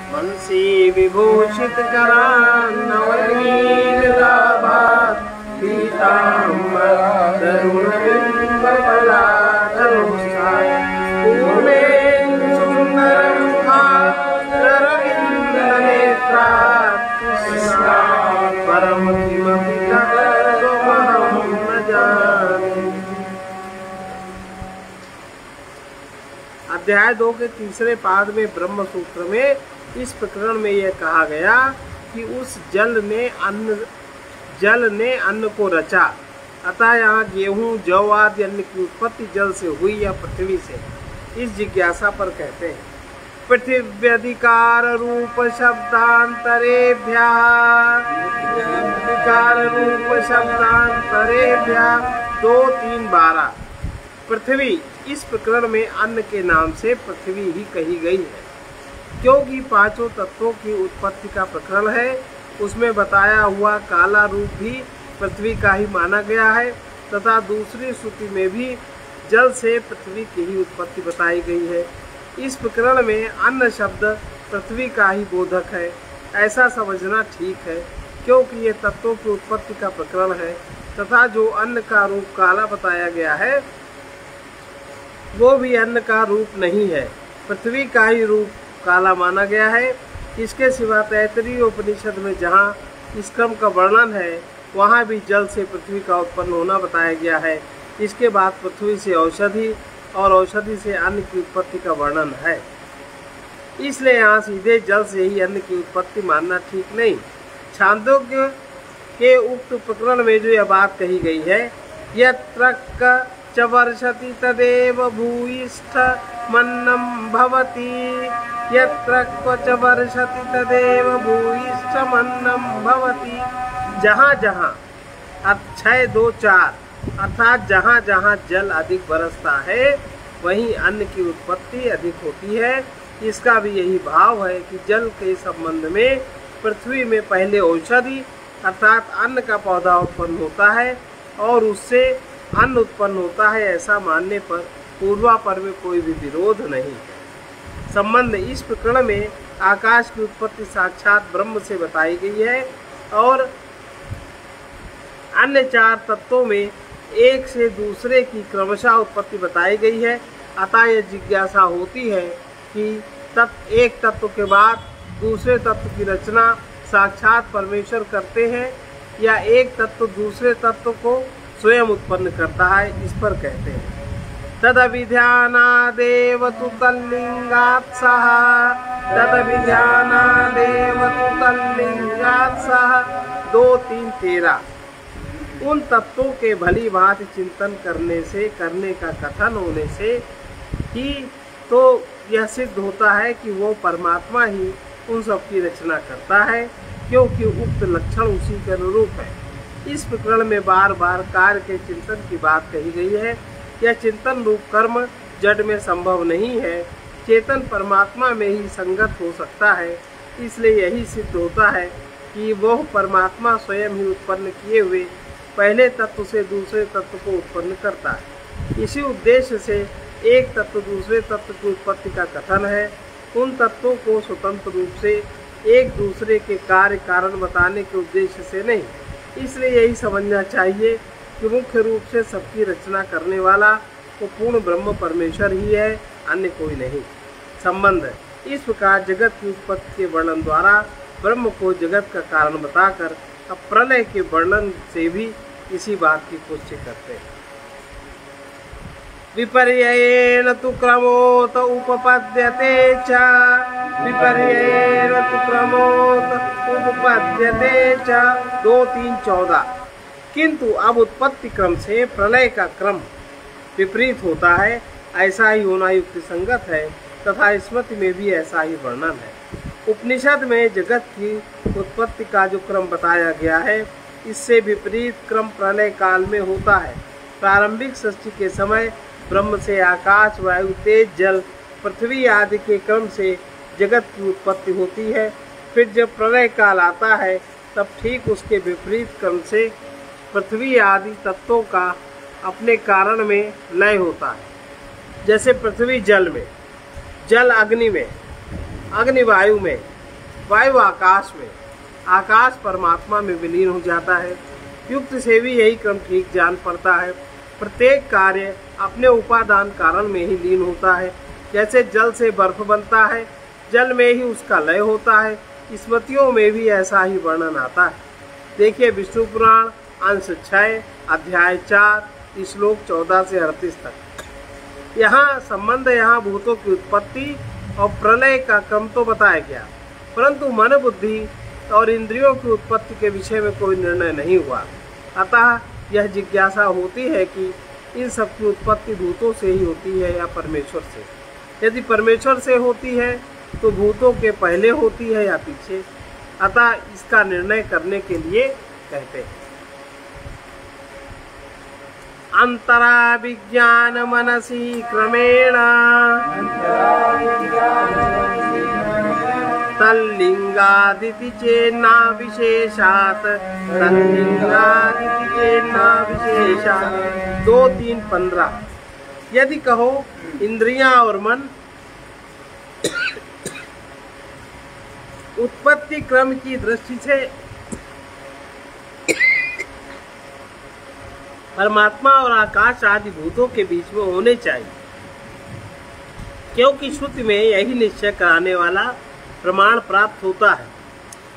बंसी विभूषित करान्नवनीलाभा पीताम्बर तरुणबिम्ब पलाधरोषाय पूर्णेन्दु सुन्दरमुखारविन्दनेत्रा कृष्णात् परं किमपि तत्त्वमहं न जाने। अध्याय 2 के तीसरे पाद में ब्रह्म सूत्र में इस प्रकरण में यह कहा गया कि उस जल ने अन्न को रचा, अतः यहाँ गेहूं जौ आदि अन्न की उत्पत्ति जल से हुई या पृथ्वी से, इस जिज्ञासा पर कहते हैं। पृथिव्यधिकार रूप शब्दांतरेभ्यः 2-3-12। पृथ्वी इस प्रकरण में अन्न के नाम से पृथ्वी ही कही गई है, क्योंकि पांचों तत्वों की उत्पत्ति का प्रकरण है। उसमें बताया हुआ काला रूप भी पृथ्वी का ही माना गया है, तथा दूसरी श्रुति में भी जल से पृथ्वी की ही उत्पत्ति बताई गई है। इस प्रकरण में अन्न शब्द पृथ्वी का ही बोधक है, ऐसा समझना ठीक है, क्योंकि ये तत्वों की उत्पत्ति का प्रकरण है, तथा जो अन्न का रूप काला बताया गया है वो भी अन्न का रूप नहीं है, पृथ्वी का ही रूप काला माना गया है। इसके सिवा तैत्तरीय उपनिषद में जहाँ इस क्रम का वर्णन है, वहाँ भी जल से पृथ्वी का उत्पन्न होना बताया गया है। इसके बाद पृथ्वी से औषधि और औषधि से अन्न की उत्पत्ति का वर्णन है, इसलिए यहाँ सीधे जल से ही अन्न की उत्पत्ति मानना ठीक नहीं। छांदोग्य के उक्त प्रकरण में जो यह बात कही गई है, यत्र च वर्षति तदेव भूयिष्ठमन्नं भवति, यत्र च वर्षति तदेव भूयिष्ठमन्नं भवति। जहाँ जहाँ 6-2-4 अर्थात जहाँ जहाँ जल अधिक बरसता है वहीं अन्न की उत्पत्ति अधिक होती है। इसका भी यही भाव है कि जल के संबंध में पृथ्वी में पहले औषधि अर्थात अन्न का पौधा उत्पन्न होता है और उससे अन्न उत्पन्न होता है, ऐसा मानने पर पूर्वापर में कोई भी विरोध नहीं है। संबंध इस प्रकरण में आकाश की उत्पत्ति साक्षात ब्रह्म से बताई गई है और अन्य 4 तत्वों में एक से दूसरे की क्रमशः उत्पत्ति बताई गई है। अतः यह जिज्ञासा होती है कि एक तत्व के बाद दूसरे तत्व की रचना साक्षात परमेश्वर करते हैं या एक तत्व दूसरे तत्व को स्वयं उत्पन्न करता है। इस पर कहते हैं तदभिध्यानादेव तु तल्लिंगात् सह, तदभिध्यानादेव तु तल्लिंगात् सह 2-3-13। उन तत्वों के भली भांति चिंतन करने का कथन होने से ही तो यह सिद्ध होता है कि वो परमात्मा ही उन सब की रचना करता है, क्योंकि उक्त लक्षण उसी के अनुरूप है। इस प्रकरण में बार बार कार्य के चिंतन की बात कही गई है। यह चिंतन रूप कर्म जड़ में संभव नहीं है, चेतन परमात्मा में ही संगत हो सकता है। इसलिए यही सिद्ध होता है कि वह परमात्मा स्वयं ही उत्पन्न किए हुए पहले तत्व से दूसरे तत्व को उत्पन्न करता है। इसी उद्देश्य से एक तत्व दूसरे तत्व की उत्पत्ति का कथन है। उन तत्वों को स्वतंत्र रूप से एक दूसरे के कार्य कारण बताने के उद्देश्य से नहीं। इसलिए यही समझना चाहिए कि मुख्य रूप से सबकी रचना करने वाला वो पूर्ण ब्रह्म परमेश्वर ही है, अन्य कोई नहीं। संबंध इस प्रकार जगत की उत्पत्ति के वर्णन द्वारा ब्रह्म को जगत का कारण बताकर अब प्रलय के वर्णन से भी इसी बात की पुष्टि करते हैं। विपर्ययेण तु क्रमोत उपपद्यते च, विपर्ययेण तु क्रमोत उपपद्यते च 2-3-14। किंतु अब उत्पत्ति क्रम से प्रलय का क्रम विपरीत होता है, ऐसा ही होना युक्ति संगत है, तथा स्मृति में भी ऐसा ही वर्णन है। उपनिषद में जगत की उत्पत्ति का जो क्रम बताया गया है, इससे विपरीत क्रम प्रलय काल में होता है। प्रारंभिक सृष्टि के समय ब्रह्म से आकाश, वायु, तेज, जल, पृथ्वी आदि के क्रम से जगत की उत्पत्ति होती है। फिर जब प्रलय काल आता है तब ठीक उसके विपरीत क्रम से पृथ्वी आदि तत्वों का अपने कारण में लय होता है। जैसे पृथ्वी जल में, जल अग्नि में, अग्नि वायु में, वायु आकाश में, आकाश परमात्मा में विलीन हो जाता है। युक्त से भी यही क्रम ठीक जान पड़ता है। प्रत्येक कार्य अपने उपादान कारण में ही लीन होता है। जैसे जल से बर्फ बनता है, जल में ही उसका लय होता है। स्मृतियों में भी ऐसा ही वर्णन आता है। देखिए विष्णु पुराण अंश 6 अध्याय 4 श्लोक 14 से 38 तक। यहाँ संबंध यहाँ भूतों की उत्पत्ति और प्रलय का क्रम तो बताया गया, परंतु मन बुद्धि और इंद्रियों की उत्पत्ति के विषय में कोई निर्णय नहीं हुआ। अतः यह जिज्ञासा होती है कि इन सब की उत्पत्ति भूतों से ही होती है या परमेश्वर से। यदि परमेश्वर से होती है तो भूतों के पहले होती है या पीछे। अतः इसका निर्णय करने के लिए कहते हैं अंतरा विज्ञान मनसी क्रमेण तल्लिंगादिति चेन्ना विशेषात, तल्लिंगादिति चेन्ना विशेषात। 2-3-15। यदि कहो इंद्रियां और मन उत्पत्ति क्रम की दृष्टि से परमात्मा और आकाश आदि भूतों के बीच में होने चाहिए, क्योंकि श्रुति में यही निश्चय कराने वाला प्रमाण प्राप्त होता है,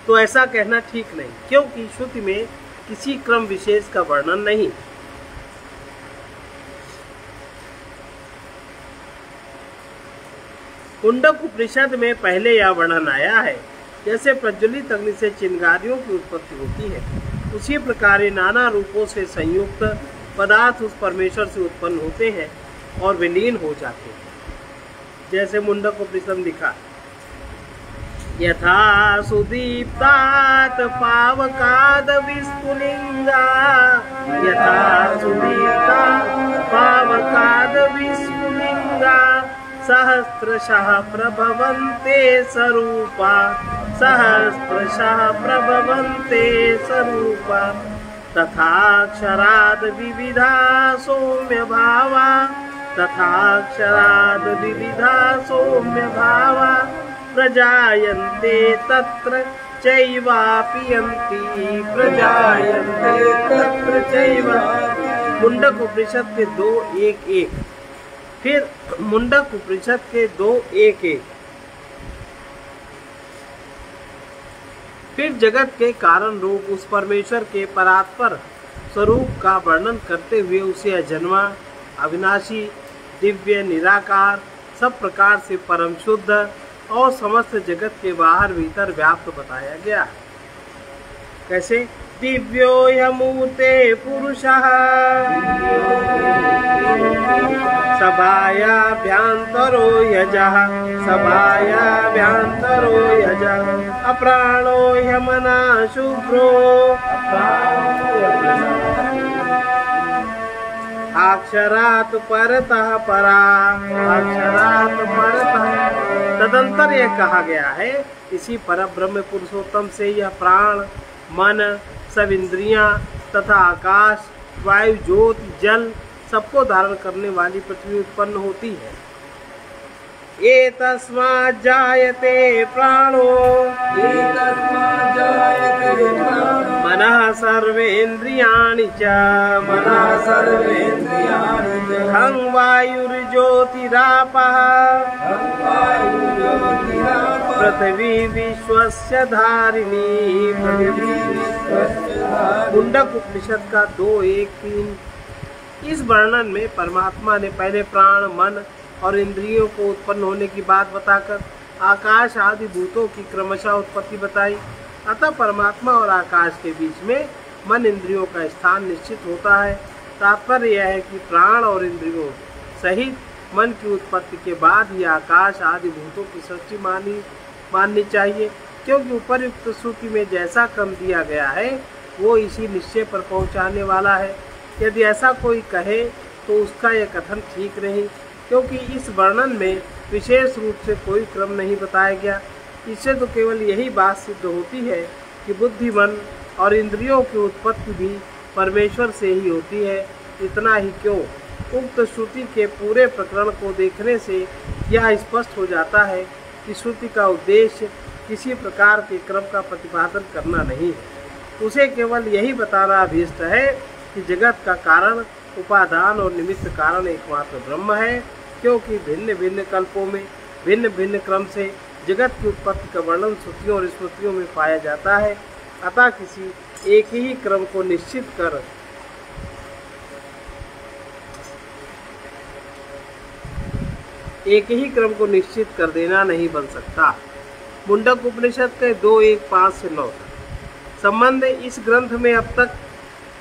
तो ऐसा कहना ठीक नहीं, क्योंकि श्रुति में किसी क्रम विशेष का वर्णन नहीं। मुंडक उपनिषद में पहले यह वर्णन आया है, जैसे प्रज्वलित अग्नि से चिंगारियों की उत्पत्ति होती है, उसी प्रकार नाना रूपों से संयुक्त पदार्थ उस परमेश्वर से उत्पन्न होते हैं और विलीन हो जाते हैं। जैसे मुंडक उपनिषद लिखा, यथा सुदीप्तात् पावकाद विस्फुलिंगा, यथा सुदीप्तात् पावकाद विस्फुलिंगा, सहस्रशः प्रभवन्ते स्वरूपा, सहस्रशः प्रभवन्ते स्वरूपा, तथाक्षराद् विविधा सौम्य भावा, तथाक्षराद् विविधा सौम्य भावा, प्रजायन्ते तत्र चैवापियन्ति, प्रजायन्ते तत्र चैवापियन्ति। मुंडक उपनिषद के 2:1-1। फिर मुंडक उपनिषद के 2:1-1। फिर जगत के कारण रूप उस परमेश्वर के परात्पर स्वरूप का वर्णन करते हुए उसे अजन्मा, अविनाशी, दिव्य, निराकार, सब प्रकार से परम शुद्ध और समस्त जगत के बाहर भीतर व्याप्त बताया गया। कैसे? दिव्यो यमूर्ते पुरुषः सभायाभ्यन्तरो यजः, सभायाभ्यन्तरो यजः, अप्राणो ह्यमना शुभ्रो, अक्षरात् परतः परा, अक्षरात् परतः। तदंतर यह कहा गया है, इसी परब्रह्म पुरुषोत्तम से यह प्राण, मन, सब इंद्रियां तथा आकाश, वायु, ज्योति, जल सबको धारण करने वाली पृथ्वी उत्पन्न होती है। एतस्मात् जायते प्राणो, एतस्मात् जायते प्राणो, मनः सर्वेन्द्रियाणि च, मनः सर्वेन्द्रियाणि च, खं वायुर्ज्योतिरापः, खं वायुर्ज्योतिरापः, पृथ्वी विश्वस्य धारिणी, पृथ्वी विश्वस्य धारिणी। मुंडक उपनिषद का 2:1-3। इस वर्णन में परमात्मा ने पहले प्राण, मन और इंद्रियों को उत्पन्न होने की बात बताकर आकाश आदि भूतों की क्रमशः उत्पत्ति बताई। अतः परमात्मा और आकाश के बीच में मन इंद्रियों का स्थान निश्चित होता है। तात्पर्य यह है कि प्राण और इंद्रियों सहित मन की उत्पत्ति के बाद ही आकाश आदि भूतों की सृष्टि माननी चाहिए, क्योंकि उपर्युक्त श्रुति में जैसा क्रम दिया गया है वो इसी निश्चय पर पहुँचाने वाला है। यदि ऐसा कोई कहे तो उसका यह कथन ठीक नहीं, क्योंकि इस वर्णन में विशेष रूप से कोई क्रम नहीं बताया गया। इससे तो केवल यही बात सिद्ध होती है कि बुद्धि, मन और इंद्रियों की उत्पत्ति भी परमेश्वर से ही होती है। इतना ही क्यों, उक्त श्रुति के पूरे प्रकरण को देखने से यह स्पष्ट हो जाता है कि श्रुति का उद्देश्य किसी प्रकार के क्रम का प्रतिपादन करना नहीं है। उसे केवल यही बताना अभीष्ट है कि जगत का कारण, उपादान और निमित्त कारण एकमात्र ब्रह्म है, क्योंकि भिन्न भिन्न कल्पों में भिन्न भिन्न क्रम से जगत की उत्पत्ति का वर्णन श्रुतियों और स्मृतियों में पाया जाता है। अतः किसी एक ही क्रम को निश्चित कर देना नहीं बन सकता। मुंडक उपनिषद के 2:1-5 से 9 संबंध इस ग्रंथ में अब तक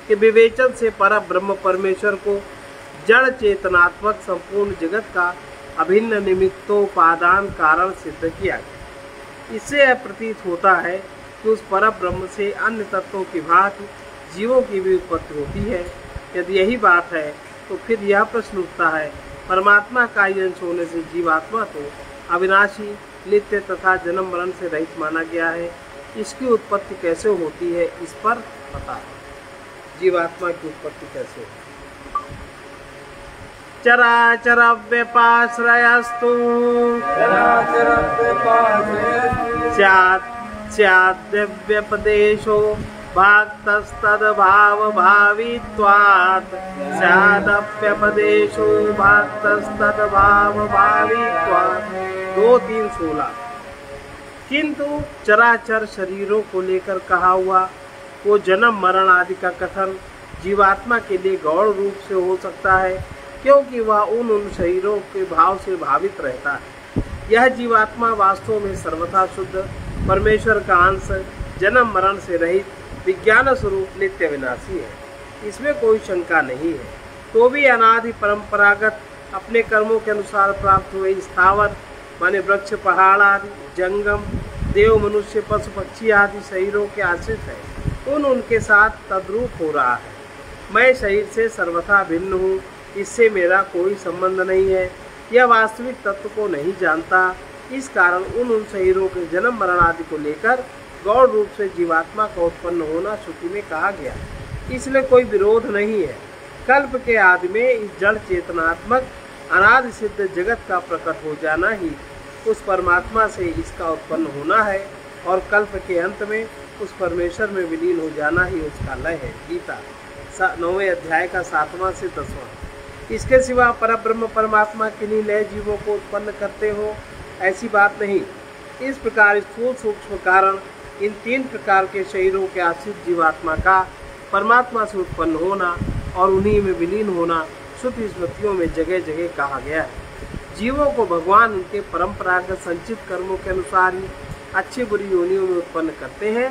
के विवेचन से पर ब्रह्म परमेश्वर को जड़ चेतनात्मक संपूर्ण जगत का अभिन्न निमित्तोपादान कारण सिद्ध किया गया। इससे यह प्रतीत होता है कि उस पर ब्रह्म से अन्य तत्वों की भांति जीवों की भी उत्पत्ति होती है। यदि यही बात है तो फिर यह प्रश्न उठता है, परमात्मा का अंश होने से जीवात्मा तो अविनाशी, नित्य तथा जन्म मरण से रहित माना गया है। इसकी उत्पत्ति कैसे होती है, इस पर पता है। जीवात्मा की उत्पत्ति कैसे होती है? चराचर व्यपाश्रयस्तु स्याद्व्यपदेशो भाक्तस्तद्भाव भावित्वात् स्यादप्यपदेशो भाक्तस्तद्भाव भावित्वात् 2:3-16। किंतु चराचर शरीरों को लेकर कहा हुआ वो जन्म मरण आदि का कथन जीवात्मा के लिए गौण रूप से हो सकता है, क्योंकि वह उन शरीरों के भाव से भावित रहता है। यह जीवात्मा वास्तव में सर्वथा शुद्ध परमेश्वर का अंश, जन्म मरण से रहित, विज्ञान स्वरूप नित्य विनाशी है। इसमें कोई शंका नहीं है। तो भी अनादि परंपरागत अपने कर्मों के अनुसार प्राप्त हुए स्थावर माने वृक्ष, पहाड़ आदि, जंगम, देव, मनुष्य, पशु पक्षी आदि शरीरों के आश्रित है, उनके साथ तद्रूप हो रहा है। मैं शरीर से सर्वथा भिन्न हूँ, इससे मेरा कोई संबंध नहीं है। यह वास्तविक तत्व को नहीं जानता। इस कारण उन शरीरों के जन्म मरण आदि को लेकर गौण रूप से जीवात्मा का उत्पन्न होना श्रुति में कहा गया। इसलिए कोई विरोध नहीं है। कल्प के आदि में इस जड़ चेतनात्मक अनादि सिद्ध जगत का प्रकट हो जाना ही उस परमात्मा से इसका उत्पन्न होना है, और कल्प के अंत में उस परमेश्वर में विलीन हो जाना ही उसका लय है। गीता 9वें अध्याय का 7वां से 10वां। इसके सिवा परब्रह्म परमात्मा किन्हीं नए जीवों को उत्पन्न करते हो, ऐसी बात नहीं। इस प्रकार स्थूल सूक्ष्म कारण इन 3 प्रकार के शरीरों के आश्रित जीवात्मा का परमात्मा से उत्पन्न होना और उन्हीं में विलीन होना श्रुति स्मृतियों में जगह जगह कहा गया है। जीवों को भगवान उनके परंपरागत संचित कर्मों के अनुसार ही अच्छी बुरी योनियों में उत्पन्न करते हैं,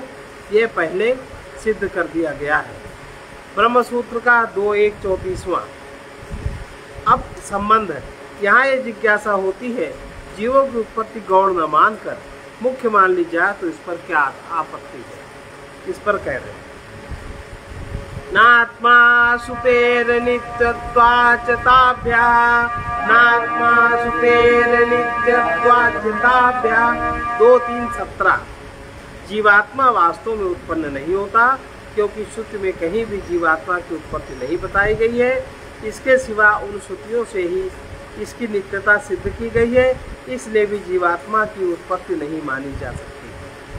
यह पहले सिद्ध कर दिया गया है। ब्रह्म सूत्र का 2:1-34। अब संबंध है। यहाँ ये जिज्ञासा होती है, जीवों की उत्पत्ति गौण न मानकर मुख्य मान ली जाए तो इस पर क्या आपत्ति है? इस पर कह रहे हैं, नात्मा सुतेर नित्यत्वाच ताभ्या, नात्मा सुतेर नित्यत्वाच ताभ्या 2:3-17। जीवात्मा वास्तव में उत्पन्न नहीं होता, क्योंकि श्रुति में कहीं भी जीवात्मा की उत्पत्ति नहीं बताई गई है। इसके सिवा उन श्रुतियों से ही इसकी नित्यता सिद्ध की गई है, इसलिए भी जीवात्मा की उत्पत्ति नहीं मानी जा सकती।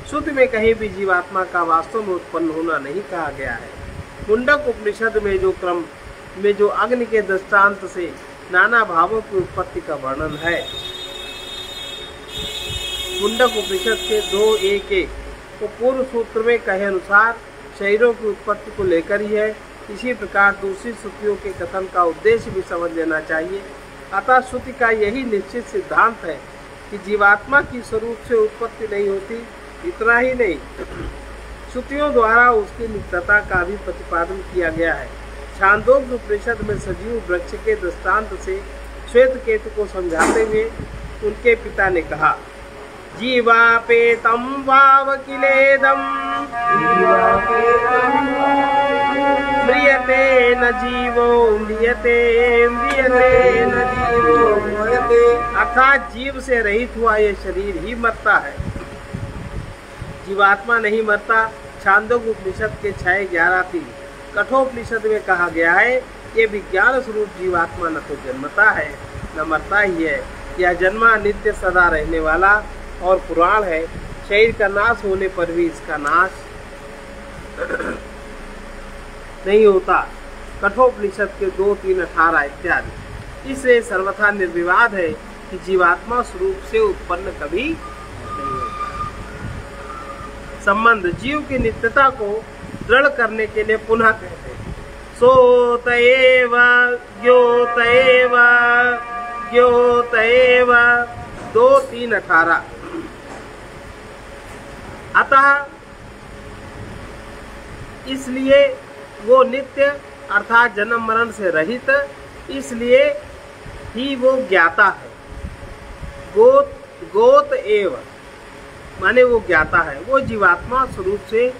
श्रुति में कहीं भी जीवात्मा का वास्तव में उत्पन्न होना नहीं कहा गया है। मुंडक उपनिषद में जो क्रम में जो अग्नि के दृष्टांत से नाना भावों की उत्पत्ति का वर्णन है, मुंडक उपनिषद के 2:1-1 को पूर्व सूत्र में कहे अनुसार शरीरों की उत्पत्ति को लेकर ही है। इसी प्रकार दूसरी श्रुतियों के कथन का उद्देश्य भी समझ लेना चाहिए। अतः श्रुति का यही निश्चित सिद्धांत है कि जीवात्मा की स्वरूप से उत्पत्ति नहीं होती। इतना ही नहीं, श्रुतियों द्वारा उसकी नित्यता का भी प्रतिपादन किया गया है। छांदोग्य उपनिषद में सजीव वृक्ष के दृष्टांत से श्वेत केतु को समझाते हुए उनके पिता ने कहा, जीवापेतम वावकिलेदम म्रियते न जीवो म्रियते, म्रियते न जीवो म्रियते। अर्थात जीव से रहित हुआ यह शरीर ही मरता है, जीवात्मा नहीं मरता। छांदोग्य उपनिषद के 6:11-3। कठोपनिषद में कहा गया है, ये विज्ञान स्वरूप जीवात्मा न तो जन्मता है न मरता ही है। यह जन्मा नित्य सदा रहने वाला और पुराण है। शरीर का नाश होने पर भी इसका नाश नहीं होता। कठोपनिषद के 2:3-18 इत्यादि। इससे सर्वथा निर्विवाद है कि जीवात्मा स्वरूप से उत्पन्न कभी नहीं होता। संबंध जीव की नित्यता को दृढ़ करने के लिए पुनः कहते हैं, सोतएव ज्ञोतएव ज्ञोतएव 2:3-18। अतः इसलिए वो नित्य अर्थात जन्म मरण से रहित, इसलिए ही वो ज्ञाता है। गोत एव माने वो ज्ञाता है। वो जीवात्मा स्वरूप से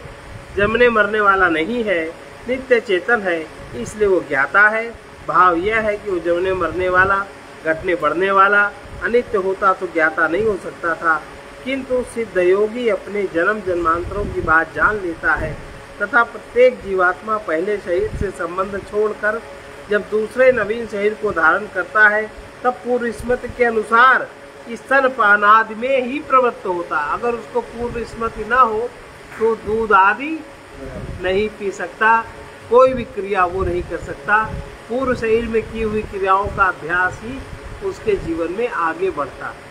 जमने मरने वाला नहीं है, नित्य चेतन है, इसलिए वो ज्ञाता है। भाव यह है कि वो जमने मरने वाला, घटने बढ़ने वाला अनित्य होता तो ज्ञाता नहीं हो सकता था, किंतु सिद्ध योगी अपने जन्म जन्मांतरों की बात जान लेता है तथा प्रत्येक जीवात्मा पहले शरीर से संबंध छोड़कर जब दूसरे नवीन शरीर को धारण करता है तब पूर्व स्मृति के अनुसार स्तनपान आदि में ही प्रवृत्त होता। अगर उसको पूर्व स्मृति ना हो तो दूध आदि नहीं पी सकता, कोई भी क्रिया वो नहीं कर सकता। पूर्व शरीर में की हुई क्रियाओं का अभ्यास ही उसके जीवन में आगे बढ़ता है।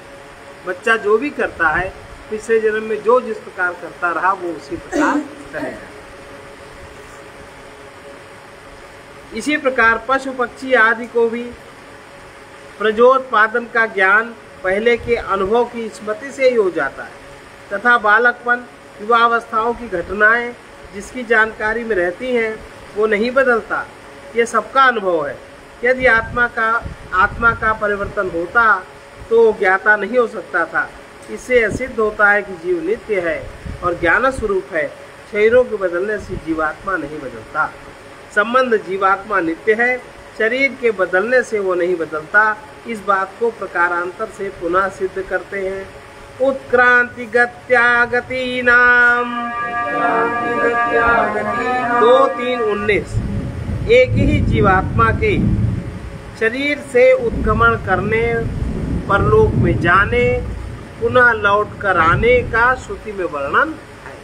बच्चा जो भी करता है पिछले जन्म में जो जिस प्रकार करता रहा वो उसी प्रकार करेगा। इसी प्रकार पशु पक्षी आदि को भी प्रजोत्पादन का ज्ञान पहले के अनुभव की स्मृति से ही हो जाता है तथा बालकपन युवावस्थाओं की घटनाएं जिसकी जानकारी में रहती हैं वो नहीं बदलता। ये सबका अनुभव है। यदि आत्मा का परिवर्तन होता तो ज्ञाता नहीं हो सकता था। इससे यह सिद्ध होता है कि जीव नित्य है और ज्ञान स्वरूप है। शरीरों के बदलने से जीवात्मा नहीं बदलता। संबंध जीवात्मा नित्य है, शरीर के बदलने से वो नहीं बदलता। इस बात को प्रकारांतर से पुनः सिद्ध करते हैं। उत्क्रांति गत्यागतीनाम 2:3-19। एक ही जीवात्मा के शरीर से उत्क्रमण करने, परलोक में जाने, पुनः लौट कर आने का श्रुति में वर्णन है।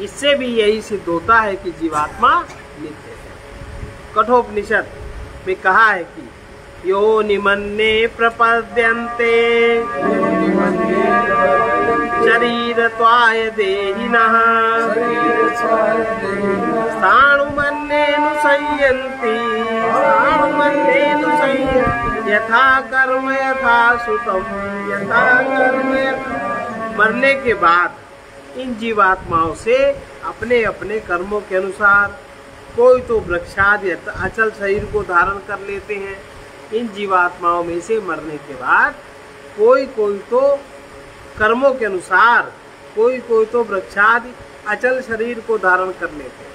इससे भी यही सिद्ध होता है कि जीवात्मा नित्य है। कठोपनिषद में कहा है कि यो निमन्ने प्रपद्यन्ते शरीरत्वाय देहिनः स्थाणुमन्येनु संयन्ति यथा कर्म यथा श्रुतम् यथा कर्म। मरने के बाद इन जीवात्माओं से अपने अपने कर्मों के अनुसार कोई तो वृक्षादि अचल शरीर को धारण कर लेते हैं। इन जीवात्माओं में से मरने के बाद कोई तो कर्मों के अनुसार कोई तो वृक्षादि अचल शरीर को धारण कर लेते हैं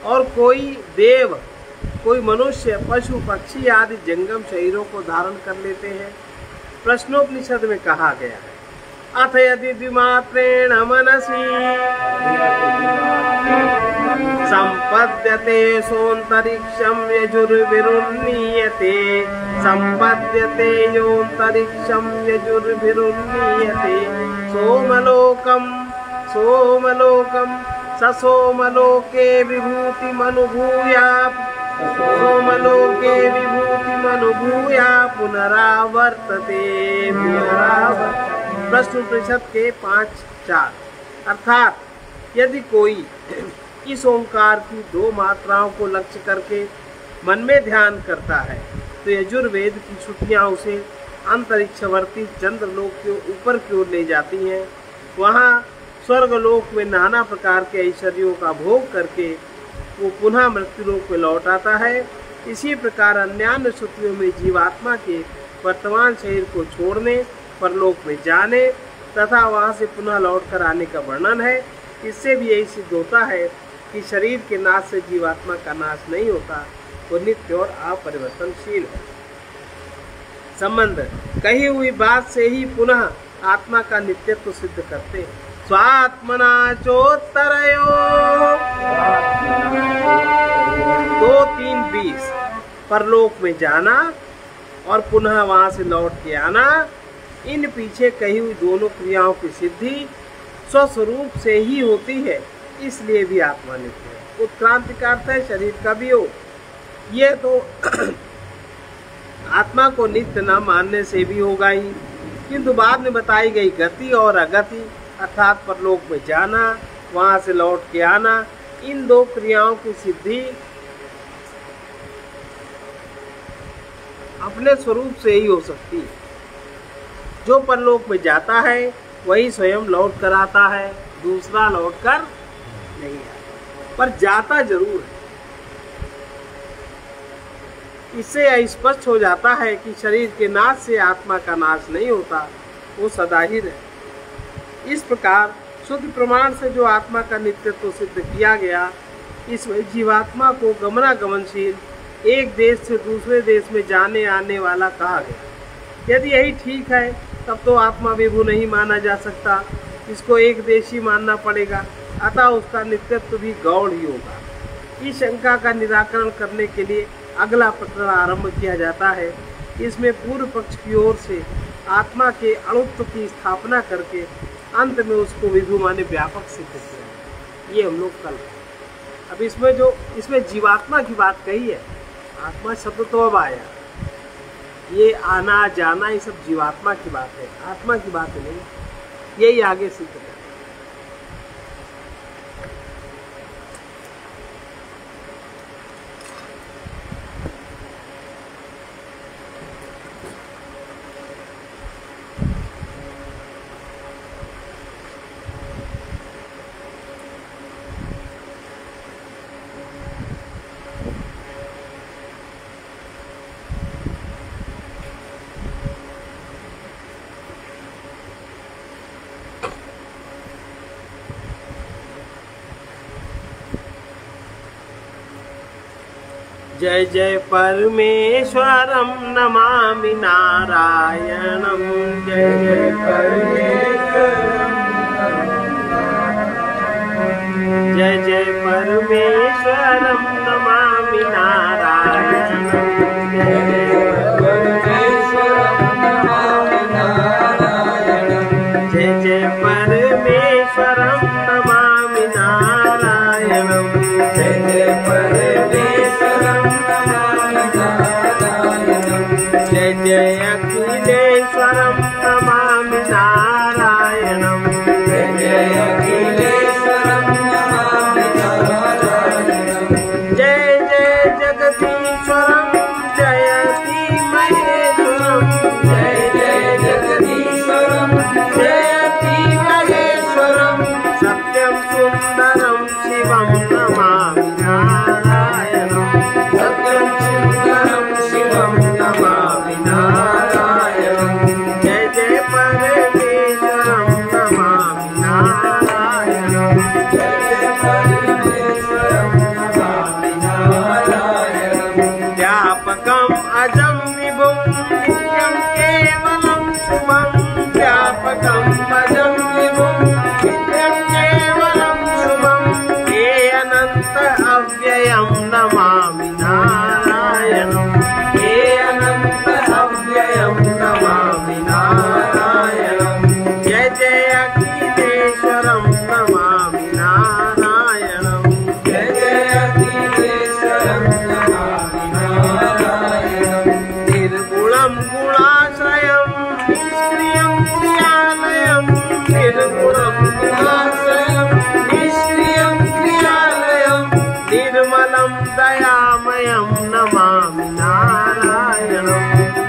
और कोई देव, कोई मनुष्य, पशु पक्षी आदि जंगम शरीरों को धारण कर लेते हैं। प्रश्नोपनिषद में कहा गया है, अथ यदि द्विमात्रेण मनसि संपद्यते सोऽन्तरिक्षं यजुर्भिरुन्नीयते संपद्यते योऽन्तरिक्षं यजुर्भिरुन्नीयते सोमलोकं ससोमलोके विभूतिमनुभूय पुनरावर्तते। प्रश्नोपनिषद के 5:4। अर्थात यदि कोई इस ओंकार की 2 मात्राओं को लक्ष्य करके मन में ध्यान करता है तो यजुर्वेद की श्रुतियाँ उसे अंतरिक्षवर्ती चंद्रलोक के ऊपर की ओर ले जाती हैं। वहाँ स्वर्गलोक में नाना प्रकार के ऐश्वर्यों का भोग करके वो पुनः मृत्युलोक में लौट आता है। इसी प्रकार अन्यान्य श्रुतियों में जीवात्मा के वर्तमान शरीर को छोड़ने, परलोक में जाने तथा वहाँ से पुनः लौट कर आने का वर्णन है। इससे भी यही सिद्ध होता है कि शरीर के नाश से जीवात्मा का नाश नहीं होता, वो नित्य और अपरिवर्तनशील है। संबंध कही हुई बात से ही पुनः आत्मा का नित्यत्व सिद्ध करते हैं। स्वात्मना चोत्तरयो 2:3-20। परलोक में जाना और पुनः वहाँ से लौट के आना इन पीछे कही हुई दोनों क्रियाओं की सिद्धि स्वस्वरूप से ही होती है, इसलिए भी आत्मा नित्य है। उत्क्रांति का अर्थ है शरीर का वियोग। ये तो आत्मा को नित्य न मानने से भी होगा ही, किंतु बाद में बताई गई गति और अगति अर्थात परलोक में जाना, वहां से लौट के आना, इन दो क्रियाओं की सिद्धि अपने स्वरूप से ही हो सकती है। जो परलोक में जाता है वही स्वयं लौट कर आता है, दूसरा लौट कर नहीं आता, पर जाता जरूर है। इससे यह स्पष्ट हो जाता है कि शरीर के नाश से आत्मा का नाश नहीं होता, वो सदा ही रहे। इस प्रकार शुद्ध प्रमाण से जो आत्मा का नित्यत्व सिद्ध किया गया, इसमें जीवात्मा को गमनागमनशील, एक देश से दूसरे देश में जाने आने वाला कहा गया। यदि यही ठीक है तब तो आत्मा विभु नहीं माना जा सकता, इसको एक देशी मानना पड़ेगा, अतः उसका नित्यत्व भी गौड़ ही होगा। इस शंका का निराकरण करने के लिए अगला प्रकरण आरंभ किया जाता है। इसमें पूर्व पक्ष की ओर से आत्मा के अणुत्व की स्थापना करके अंत में उसको विभु माने व्यापक सिद्ध किया। ये हम लोग कल, अब इसमें जीवात्मा की बात कही है। आत्मा शब्द तो अब आया, ये आना जाना ये सब जीवात्मा की बात है, आत्मा की बात नहीं। यही आगे सिद्ध है। जय जय परमेश्वरम नमामि नारायणं। जय जय परमेश्वरम, जय जय परमेश्वरम नमामि नारायणं। जय जय परमेश्वरम नमामि नारायणं। जय जय परमेश्वरम नमामि नारायणं। जय जय परमेश्वरम नमामि नारायणं। जय जय अखिलेश्वरम नमामि नारायणं। जय जय अखिलेश्वरम नमामि नारायणं। जय जय जगदीश्वरम जयति महेश्वरम। जय जय जगदीश्वरम जयति महेश्वरम। सत्यं सुंदरम शिवम नमामि नारायणं। सत्यं सुंदरम शिवम नमामि नारायणं। जय जय परमेश्वरम नमामि नारायणं। जय जय परमेश्वरम नमामि नारायणं। व्यापकम् अजं विभुं नित्यं केवलं शुभं। व्यापकम् अजं विभुं नित्यं केवलं शुभं। हे अनंत अव्ययं नमामि नारायणं। हे अनंत अव्ययं नमामि नारायणं। जय जय अखिलेश्वरं नमामि नारायणं। जय जय अखिलेश्वरं नमामि नारायणं। निर्गुणं गुणाश्रयं निष्क्रियं क्रियालयं। निर्गुणं गुणाश्रयं निष्क्रियं क्रियालयं। निर्मलं दयामयं नमामि नारायणं।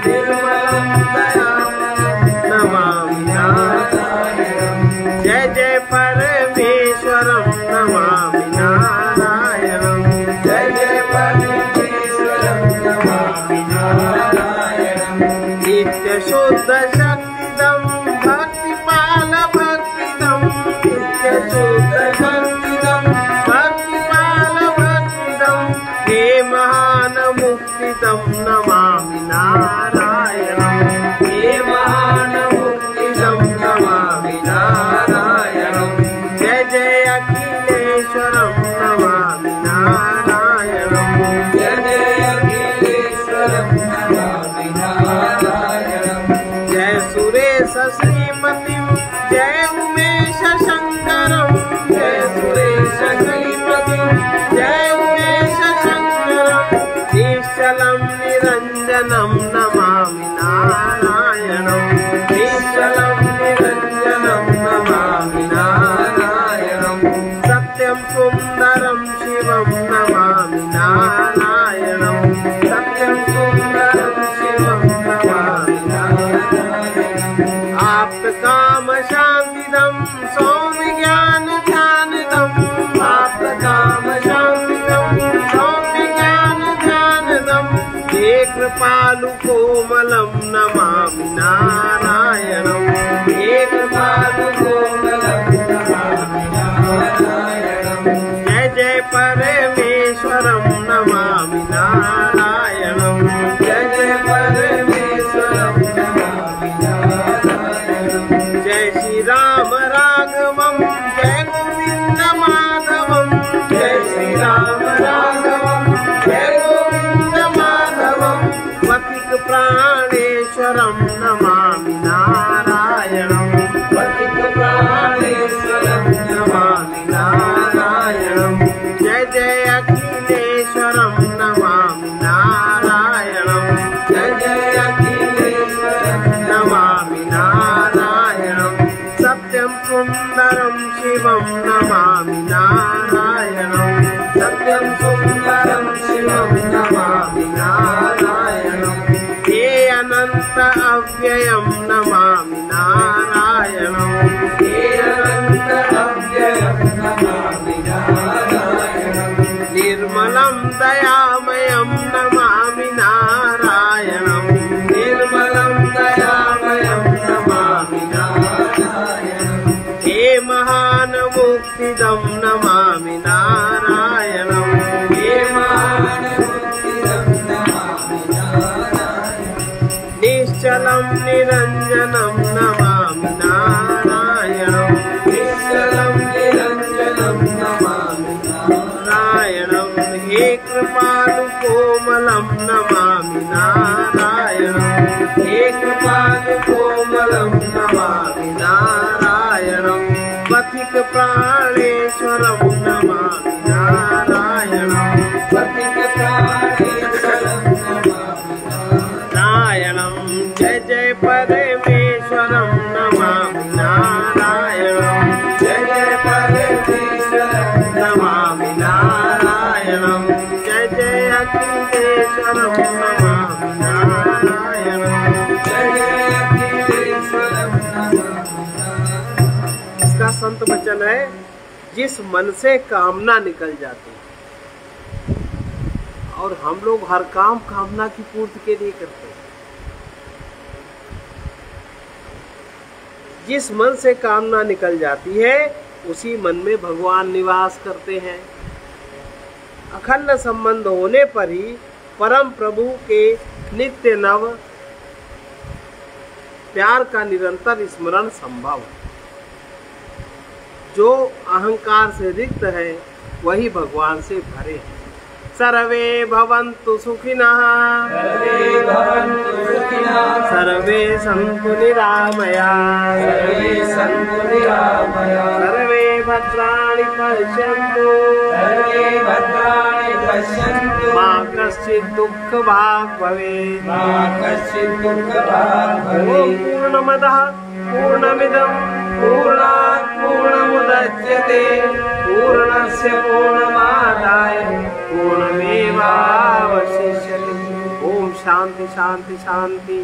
निर्मलं दयामयं नमामि नारायणं। जय जय परमेश्वरं नमामि नारायणं। जय जय परमेश्वरं नमामि नारायणं। नित्य शुद्ध शक्तिदं भक्तिपाल भक्तिदं। नित्य शुद्ध शक्तिदं भक्तिपाल भक्तिदं। हे महान मुक्तिदं नमामि नारायणं। हे महान मुक्तिदं नमामि नारायणं। जय जय अखिलेश्वरं नमामि नारायणं। जय जय अखिलेश्वरं नमामि नारायणं। जय सुरेश श्रीमतीं जय उमेश शंकरं जय सुरेश श्रीमतीं जय उमेश शंकरं निश्चलं निरञ्जनं नमामि नारायणं निश्चलं निरञ्जनं नमामि नारायणं सत्यं सुन्दरं शिवं नमामि नारायणं सत्यं सुन्दरं शिवं नमामि नारायणम् आप्तकाम शान्तिदं सौम्य ज्ञान ध्यानदम् आप्तकाम शान्तिदं सौम्य ज्ञान ध्यानदम् हे कृपालु कोमलं नमामि नारायणं हे कृपालु कोमलं नमामि नारायणं जय जय परमेश्वरं नमामि नारायणं जय जय परमेश्वरं नमामि नारायणं जय श्री राम राघवं जय गोविंद माधवं जय श्री राम राघवं जय गोविंद माधवं पथिक प्राणेश्वरं नमामि नारायणं पथिक प्राणेश्वरं नमामि नारायणं जय जय अखिलेश्वरं नमामि नारायणं जय जय अखिलेश्वरं नमामि नारायणं सत्यं सुन्दरं शिवं नमामि नारायणं सत्यं सुन्दरं शिवं नमामि नारायणं हे अनन्त अव्ययं नमामि नारायणं हे अनन्त अव्ययं नमामि नारायणं निर्मलं दयामयं नमामि नारायणं निर्मलं दयामयं नमामि नारायणं हे महान् मुक्तिदं नमामि नारायणं हे महान् मुक्तिदं नमामि नारायणं निश्चलं निरञ्जनं नमामि नारायणं निश्चलं निरञ्जनं नमामि नारायणं हे कृपालु कोमलं नमामि नारायणं हे कृपालु कोमलं नमामि नारायणं पथिक प्राणेश्वरं नमामि नारायणं पथिक प्राणेश्वरं नमामि नारायणं जय जय परमेश्वरं नमामि नारायणं जय जय परमेश्वरं नमामि नारायणं जय जय अखिलेश्वरं नमामि नारायणं जय जय अखिलेश्वरं नमामि नारायणं। इसका संत वचन है, जिस मन से कामना निकल जाती है, और हम लोग हर काम कामना की पूर्ति के लिए करते हैं। जिस मन से कामना निकल जाती है उसी मन में भगवान निवास करते हैं। अखंड संबंध होने पर ही परम प्रभु के नित्य नव प्यार का निरंतर स्मरण संभव है। जो अहंकार से रिक्त है वही भगवान से भरे हैं। सर्वे भवन्तु सुखिनः सर्वे सन्तु निरामयाः सर्वे भद्राणि पश्यन्तु मा कश्चित् दुःखभाग् भवेत् पूर्णमदः पूर्णमिदं पूर्णात् पूर्णमुदच्यते पूर्णस्य पूर्णमादाय पूर्णमेवावशिष्यते। ओम शांति शांति शांति।